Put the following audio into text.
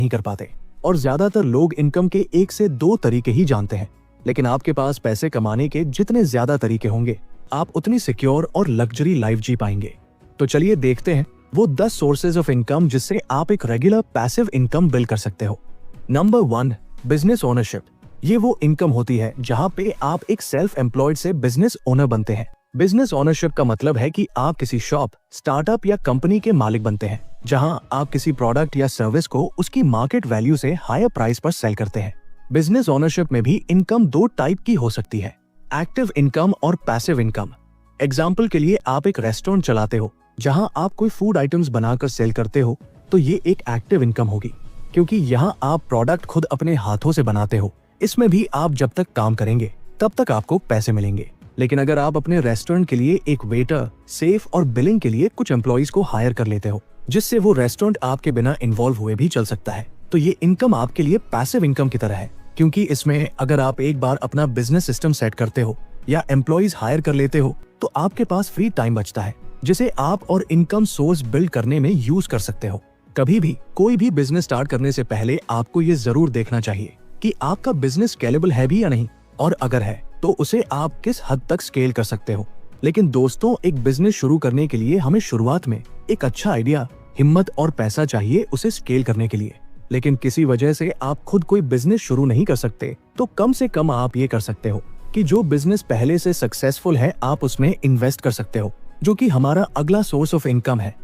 नहीं कर पाते और ज्यादातर लोग इनकम के 1 से 2 तरीके ही जानते हैं। लेकिन आपके पास पैसे कमाने के जितने ज्यादा तरीके होंगे, आप उतनी सिक्योर और लग्जरी लाइफ जी पाएंगे। तो चलिए देखते हैं वो 10 सोर्सेज ऑफ इनकम जिससे आप एक रेगुलर पैसिव इनकम बिल्ड कर सकते हो। Number 1, business ownership. ये वो इनकम होती है जहाँ पे आप एक सेल्फ एम्प्लॉयड से बिजनेस ओनर बनते हैं। बिजनेस ओनरशिप का मतलब है कि आप किसी शॉप, स्टार्टअप या कंपनी के मालिक बनते हैं, जहां आप किसी प्रोडक्ट या सर्विस को उसकी मार्केट वैल्यू से हायर प्राइस पर सेल करते हैं। बिजनेस ओनरशिप में भी इनकम 2 टाइप की हो सकती है, एक्टिव इनकम और पैसिव इनकम। एग्जाम्पल के लिए आप एक रेस्टोरेंट चलाते हो जहां आप कोई फूड आइटम्स बनाकर सेल करते हो, तो ये एक एक्टिव इनकम होगी, क्योंकि यहाँ आप प्रोडक्ट खुद अपने हाथों से बनाते हो। इसमें भी आप जब तक काम करेंगे तब तक आपको पैसे मिलेंगे। लेकिन अगर आप अपने रेस्टोरेंट के लिए एक वेटर, सेफ और बिलिंग के लिए कुछ एम्प्लॉइज को हायर कर लेते हो, जिससे वो रेस्टोरेंट आपके बिना इन्वॉल्व हुए भी चल सकता है, तो ये इनकम आपके लिए पैसिव इनकम की तरह है। क्योंकि इसमें अगर आप एक बार अपना बिजनेस सिस्टम सेट करते हो या एम्प्लॉइज हायर कर लेते हो, तो आपके पास फ्री टाइम बचता है, जिसे आप और इनकम सोर्स बिल्ड करने में यूज कर सकते हो। कभी भी कोई भी बिजनेस स्टार्ट करने से पहले आपको ये जरूर देखना चाहिए कि आपका बिजनेस स्केलेबल है भी या नहीं, और अगर है तो उसे आप किस हद तक स्केल कर सकते हो। लेकिन दोस्तों, एक बिजनेस शुरू करने के लिए हमें शुरुआत में एक अच्छा आइडिया, हिम्मत और पैसा चाहिए उसे स्केल करने के लिए। लेकिन किसी वजह से आप खुद कोई बिजनेस शुरू नहीं कर सकते, तो कम से कम आप ये कर सकते हो कि जो बिजनेस पहले से सक्सेसफुल है आप उसमें इन्वेस्ट कर सकते हो, जो कि हमारा अगला सोर्स ऑफ इनकम है।